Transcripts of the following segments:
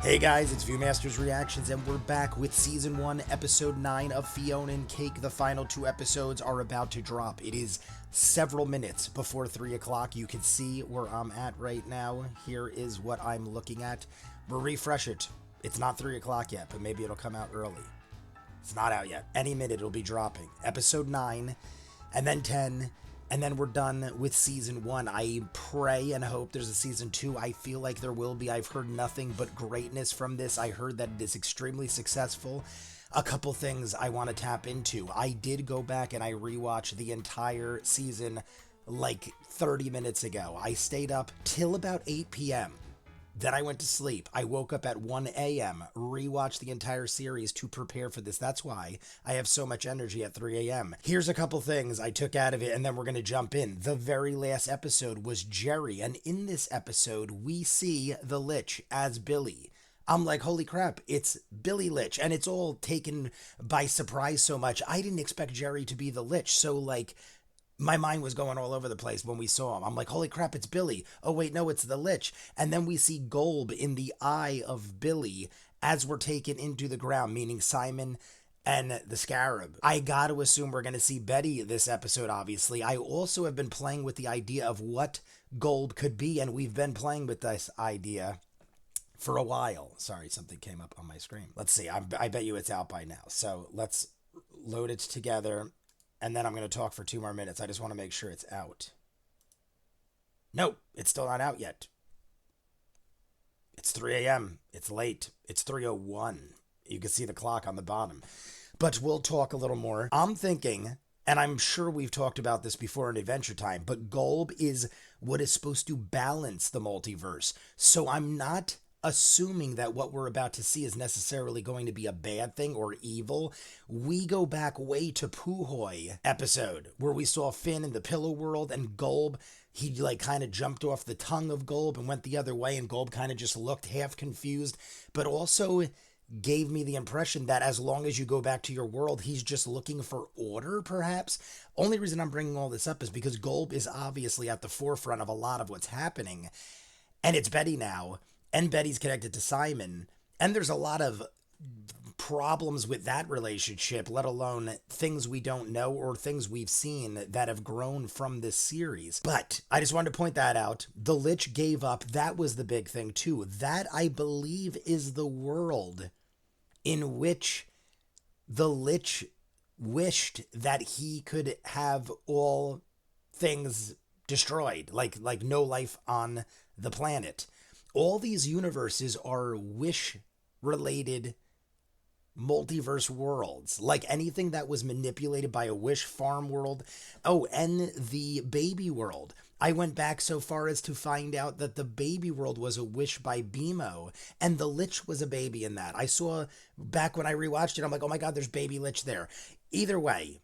Hey guys, it's ViewMasters Reactions, and we're back with Season 1, Episode 9 of Fionna and Cake. The final 2 episodes are about to drop. It is several minutes before 3 o'clock. You can see where I'm at right now. Here is what I'm looking at. We'll refresh it. It's not 3 o'clock yet, but maybe it'll come out early. It's not out yet. Any minute it'll be dropping. Episode 9, and then 10, and then we're done with Season 1. I pray and hope there's a Season 2. I feel like there will be. I've heard nothing but greatness from this. I heard that it is extremely successful. A couple things I want to tap into. I did go back and I rewatched the entire season like 30 minutes ago. I stayed up till about 8 p.m. Then I went to sleep. I woke up at 1 a.m., rewatched the entire series to prepare for this. That's why I have so much energy at 3 a.m. Here's a couple things I took out of it, and then we're going to jump in. The very last episode was Jerry, and in this episode, we see the Lich as Billy. I'm like, holy crap, it's Billy Lich, and it's all taken by surprise so much. I didn't expect Jerry to be the Lich, so like, my mind was going all over the place when we saw him. I'm like, holy crap, it's Billy. Oh, wait, no, it's the Lich. And then we see Golb in the eye of Billy as we're taken into the ground, meaning Simon and the Scarab. I got to assume we're going to see Betty this episode, obviously. I also have been playing with the idea of what Golb could be, and we've been playing with this idea for a while. Sorry, something came up on my screen. Let's see. I bet you it's out by now. So let's load it together. And then I'm going to talk for 2 more minutes. I just want to make sure it's out. Nope, it's still not out yet. It's 3 a.m. It's late. It's 3:01. You can see the clock on the bottom. But we'll talk a little more. I'm thinking, and I'm sure we've talked about this before in Adventure Time, but Golb is what is supposed to balance the multiverse. So I'm not assuming that what we're about to see is necessarily going to be a bad thing or evil. We go back way to Puhoy episode where we saw Finn in the Pillow World, and Golb, he like kind of jumped off the tongue of Golb and went the other way, and Golb kind of just looked half confused, but also gave me the impression that as long as you go back to your world, he's just looking for order, perhaps. Only reason I'm bringing all this up is because Golb is obviously at the forefront of a lot of what's happening, and it's Betty now. And Betty's connected to Simon, and there's a lot of problems with that relationship, let alone things we don't know or things we've seen that have grown from this series. But I just wanted to point that out. The Lich gave up. That was the big thing, too. That, I believe, is the world in which the Lich wished that he could have all things destroyed, like no life on the planet. All these universes are wish-related multiverse worlds, like anything that was manipulated by a wish farm world. Oh, and the baby world. I went back so far as to find out that the baby world was a wish by BMO, and the Lich was a baby in that. I saw back when I rewatched it, I'm like, oh my God, there's baby Lich there. Either way,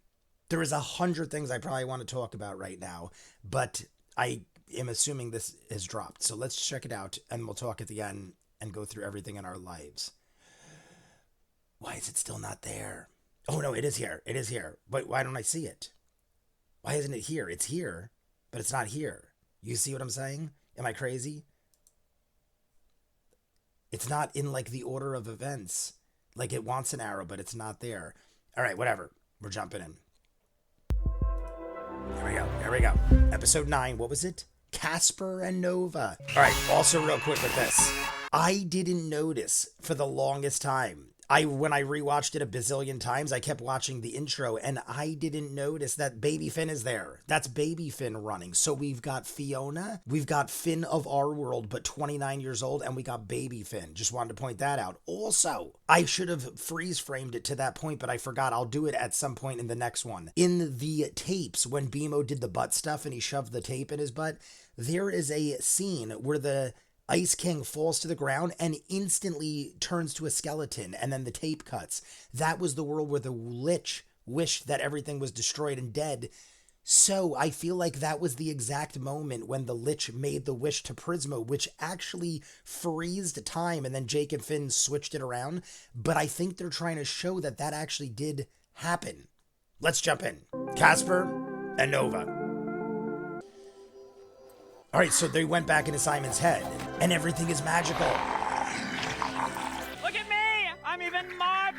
there is 100 things I probably want to talk about right now, but I'm assuming this has dropped. So let's check it out, and we'll talk at the end and go through everything in our lives. Why is it still not there? Oh, no, it is here. It is here. But why don't I see it? Why isn't it here? It's here, but it's not here. You see what I'm saying? Am I crazy? It's not in, like, the order of events. Like, it wants an arrow, but it's not there. All right, whatever. We're jumping in. Here we go. Here we go. Episode 9. What was it? Casper and Nova. All right, also real quick with this. I didn't notice for the longest time. When I rewatched it a bazillion times, I kept watching the intro, and I didn't notice that Baby Finn is there. That's Baby Finn running. So we've got Fionna, we've got Finn of our world, but 29 years old, and we got Baby Finn. Just wanted to point that out. Also, I should have freeze-framed it to that point, but I forgot. I'll do it at some point in the next one. In the tapes, when BMO did the butt stuff and he shoved the tape in his butt, there is a scene where the Ice King falls to the ground and instantly turns to a skeleton, and then the tape cuts. That was the world where the Lich wished that everything was destroyed and dead. So I feel like that was the exact moment when the Lich made the wish to Prisma, which actually freezed time, and then Jake and Finn switched it around. But I think they're trying to show that that actually did happen. Let's jump in. Casper and Nova. All right, so they went back into Simon's head, and everything is magical.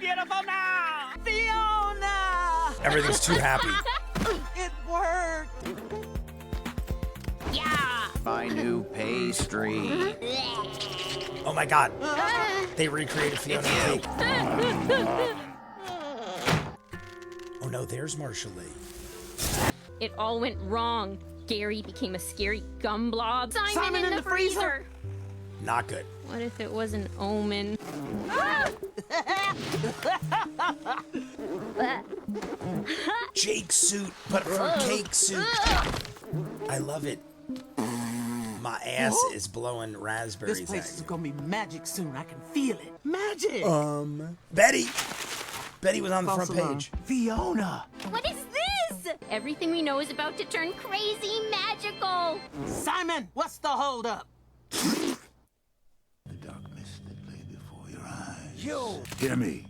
beautiful now! Fionna! Everything's too happy. It worked! Yeah! My new pastry. Oh my god. They recreated Fionna cake. Oh no, there's Marshall Lee. It all went wrong. Gary became a scary gum blob. Simon in the freezer! Not good. What if it was an omen? Jake suit, but for cake suit. I love it. My ass is blowing raspberries. This place is gonna be magic soon. I can feel it. Magic! Betty! Betty was on the front page. Fionna! What is this? Everything we know is about to turn crazy magical. Simon, what's the holdup? The darkness that lay before your eyes. Yo! Hear me.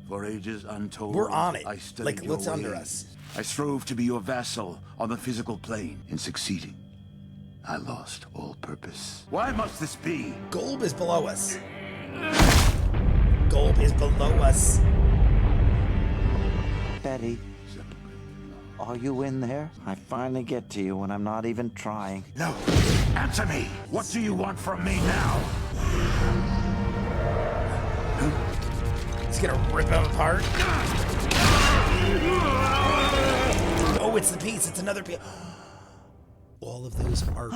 For ages untold, We're on it. I studied Like, your what's under ways. us? I strove to be your vassal on the physical plane. In succeeding, I lost all purpose. Why must this be? Golb is below us. Golb is below us. Betty, are you in there? I finally get to you when I'm not even trying. No. Answer me. What do you want from me now? He's gonna rip him apart. Oh, it's the piece. It's another piece. All of those are...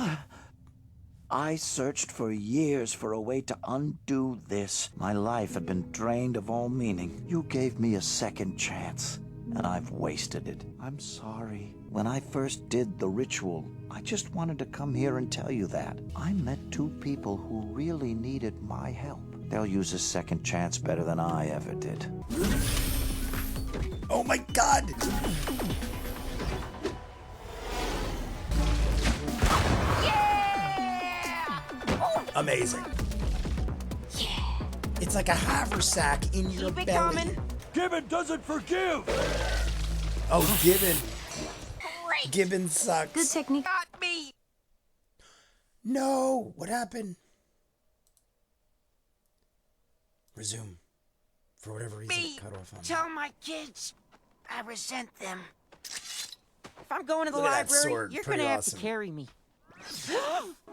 I searched for years for a way to undo this. My life had been drained of all meaning. You gave me a second chance, and I've wasted it. I'm sorry. When I first did the ritual, I just wanted to come here and tell you that. I met two people who really needed my help. They'll use a second chance better than I ever did. Oh my god! Amazing. Yeah. It's like a haversack in your Keep it belly. coming. Gibbon doesn't forgive. Oh, Gibbon. Great. Gibbon sucks. Good technique. Got me! No! What happened? Resume. For whatever reason, Me! it cut off on me. Tell my kids I resent them. If I'm going to the Look at that library, sword. you're Pretty gonna have awesome. to carry me.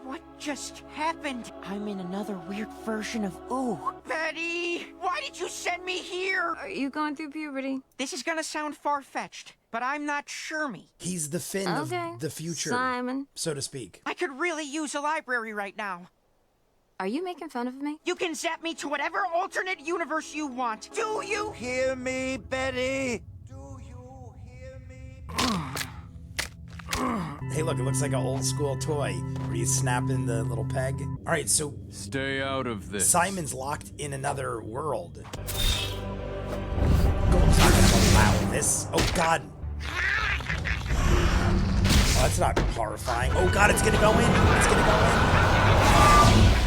What just happened? I'm in another weird version of Ooh. Betty! Why did you send me here? Are you going through puberty? This is gonna sound far-fetched, but I'm not Shermie. He's the Finn Okay. of the future, Simon, so to speak. I could really use a library right now. are you making fun of me? You can zap me to whatever alternate universe you want. Do you hear me, Betty? Do you hear me? Hey, look, it looks like an old school toy where you snap in the little peg. All right, so Stay out of this. Simon's locked in another world. Gold's not gonna allow this. Oh, God. Oh, that's not horrifying. Oh, God, it's gonna go in. It's gonna go in.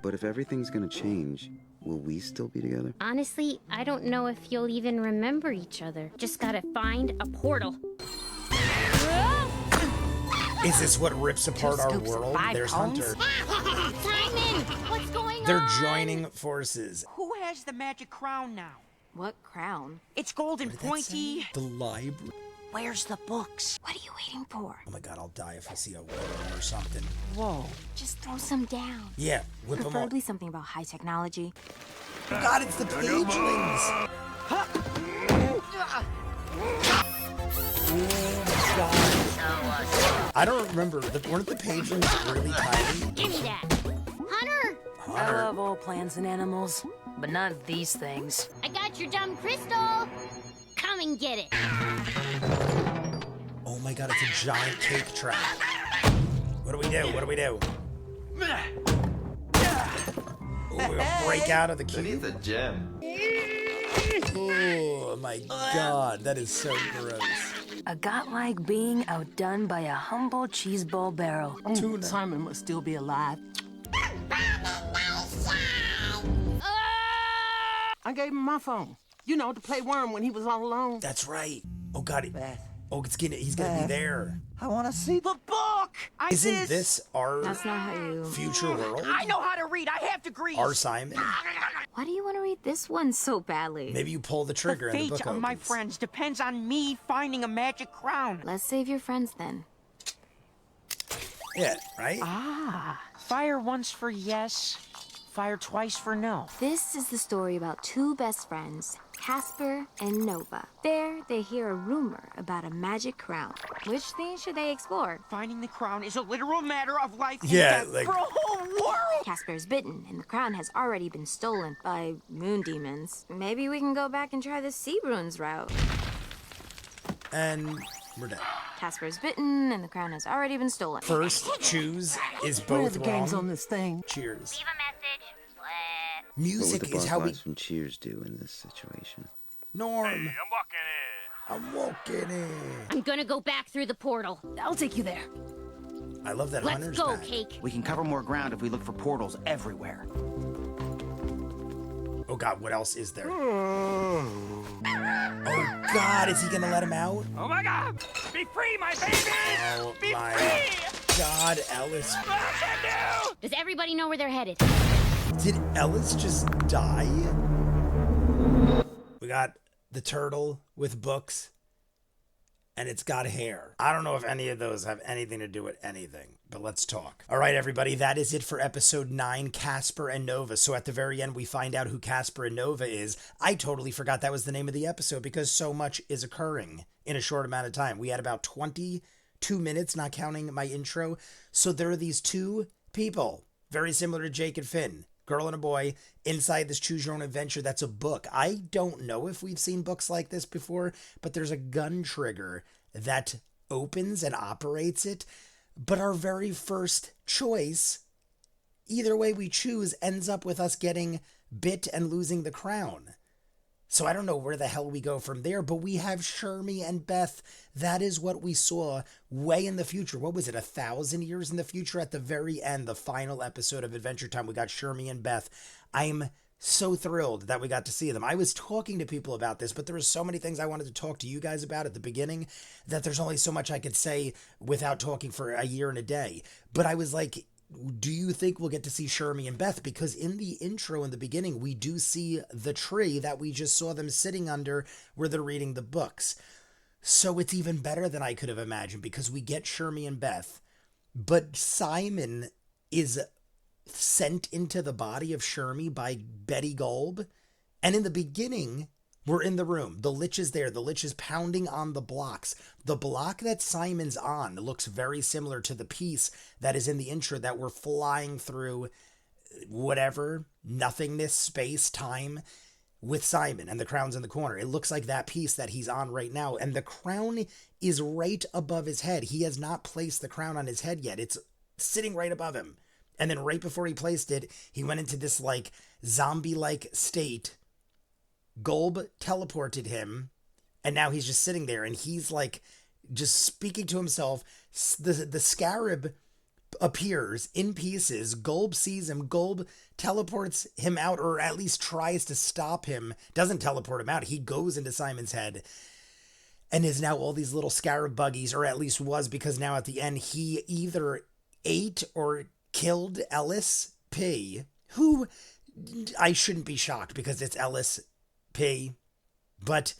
But if everything's gonna change, will we still be together? Honestly, I don't know if you'll even remember each other. Just gotta find a portal. Is this what rips apart our scoops of world? 5 There's pounds? Hunter. Simon, what's going They're on? joining forces. Who has the magic crown now? What crown? It's gold and What did that pointy. say? The library. Where's the books? What are you waiting for? Oh my God, I'll die if I see a worm or something. Whoa. Just throw some down. Yeah, whip them all. Preferably something about high technology. Oh God, it's the pagelings. Oh God. I don't remember. Weren't the pagelings really tiny? Give me that. Hunter! Hunter. I love all plants and animals, but not these things. I got your dumb crystal. Come and get it. Oh my God, it's a giant cake trap. What do we do? What do we do? Oh, we'll break out of the cube. The gem. Oh my God, that is so gross. A godlike being outdone by a humble cheeseball barrel. Tuna. Simon must still be alive. I gave him my phone. You know, to play worm when he was all alone. That's right. Oh God, Oh, he's gonna be there. I want to see The book! Isn't this our That's not how you... future world? I know how to read. I have degrees. Our Simon? Why do you want to read this one so badly? Maybe you pull the trigger The and the fate book of my opens. friends depends on me finding a magic crown. Let's save your friends then. Yeah, right? Fire once for yes, fire twice for no. This is the story about two best friends, Casper and Nova. There, they hear a rumor about a magic crown. Which thing should they explore? Finding the crown is a literal matter of life and Yeah, death like- for a whole world. Casper is bitten, and the crown has already been stolen by moon demons. Maybe we can go back and try the sea runes route. And we're dead. Casper is bitten, and the crown has already been stolen. First choose is both wrong. this thing? Cheers. Leave a message. What? What would Music the is how we... boss from Cheers do in this situation? Norm! I'm walking in. I'm gonna go back through the portal. I'll take you there. I love that Let's hunter's go, back. Cake. We can cover more ground if we look for portals everywhere. Oh god, what else is there? Oh god, is he gonna let him out? Oh my God! Be free, my baby! Oh Be my free! god, Ellis. Does everybody know where they're headed? Did Ellis just die? We got the turtle with books, and it's got hair. I don't know if any of those have anything to do with anything, but let's talk. All right, everybody, that is it for episode 9, Casper and Nova. So at the very end, we find out who Casper and Nova is. I totally forgot that was the name of the episode because so much is occurring in a short amount of time. We had about 22 minutes, not counting my intro. So there are these two people, very similar to Jake and Finn. Girl and a boy inside this choose your own adventure. That's a book. I don't know if we've seen books like this before, but there's a gun trigger that opens and operates it. But our very first choice, either way we choose, ends up with us getting bit and losing the crown. So I don't know where the hell we go from there, but we have Shermie and Beth. That is what we saw way in the future. What was it, 1,000 years in the future? At the very end, the final episode of Adventure Time, we got Shermie and Beth. I'm so thrilled that we got to see them. I was talking to people about this, but there were so many things I wanted to talk to you guys about at the beginning that there's only so much I could say without talking for a year and a day. But I was like, do you think we'll get to see Shermie and Beth? Because in the intro in the beginning, we do see the tree that we just saw them sitting under where they're reading the books. So it's even better than I could have imagined because we get Shermie and Beth, but Simon is sent into the body of Shermie by Betty Golb. And in the beginning, we're in the room. The Lich is there. The Lich is pounding on the blocks. The block that Simon's on looks very similar to the piece that is in the intro that we're flying through whatever, nothingness, space, time with Simon, and the crown's in the corner. It looks like that piece that he's on right now, and the crown is right above his head. He has not placed the crown on his head yet. It's sitting right above him. And then right before he placed it, he went into this like zombie-like state. Golb teleported him, and now he's just sitting there, and he's like just speaking to himself. The scarab appears in pieces. Golb sees him. Golb teleports him out, or at least tries to stop him. Doesn't teleport him out. He goes into Simon's head and is now all these little scarab buggies, or at least was, because now at the end he either ate or killed Ellis P, who I shouldn't be shocked because it's Ellis P, but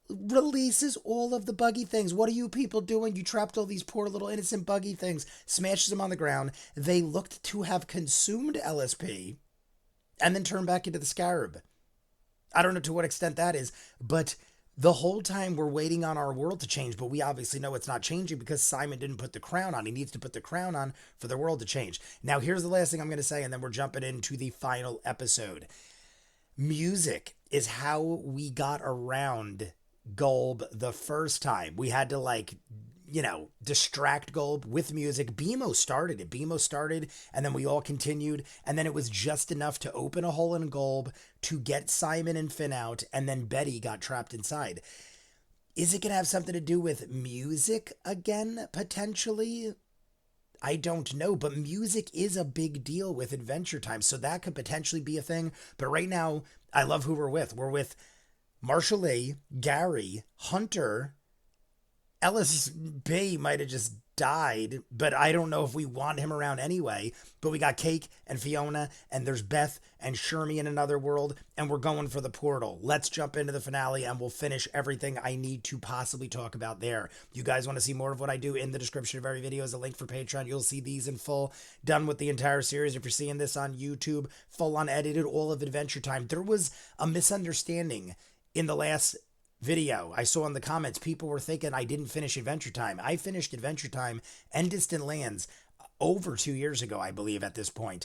releases all of the buggy things. What are you people doing? You trapped all these poor little innocent buggy things, smashes them on the ground. They looked to have consumed LSP and then turned back into the scarab. I don't know to what extent that is, but the whole time we're waiting on our world to change, but we obviously know it's not changing because Simon didn't put the crown on. He needs to put the crown on for the world to change. Now, here's the last thing I'm going to say, and then we're jumping into the final episode. Music is how we got around Golb the first time. We had to distract Golb with music. BMO started it. BMO started, and then we all continued, and then it was just enough to open a hole in Golb to get Simon and Finn out, and then Betty got trapped inside. Is it going to have something to do with music again, potentially? I don't know, but music is a big deal with Adventure Time, so that could potentially be a thing. But right now, I love who we're with. We're with Marshall Lee, Gary, Hunter, Ellis Bay might have just died, but I don't know if we want him around anyway. But we got Cake and Fionna, and there's Beth and Shermie in another world, and we're going for the portal. Let's jump into the finale, and we'll finish everything I need to possibly talk about there. You guys want to see more of what I do? In the description of every video is a link for Patreon. You'll see these in full, done with the entire series. If you're seeing this on YouTube, full unedited, all of Adventure Time. There was a misunderstanding in the last video I saw in the comments. People were thinking I didn't finish Adventure Time. I finished Adventure Time and Distant Lands over 2 years ago, I believe, at this point,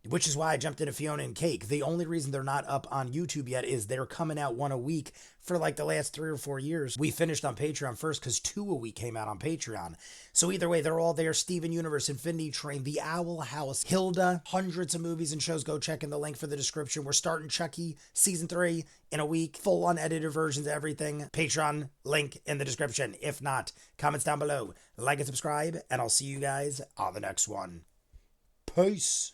which is why I jumped into Fionna and Cake. The only reason they're not up on YouTube yet is they're coming out one a week for like the last 3 or 4 years. We finished on Patreon first because 2 a week came out on Patreon. So either way, they're all there. Steven Universe, Infinity Train, The Owl House, Hilda, hundreds of movies and shows. Go check in the link for the description. We're starting Chucky Season 3 in a week. Full unedited versions of everything. Patreon link in the description. If not, comments down below. Like and subscribe, and I'll see you guys on the next one. Peace.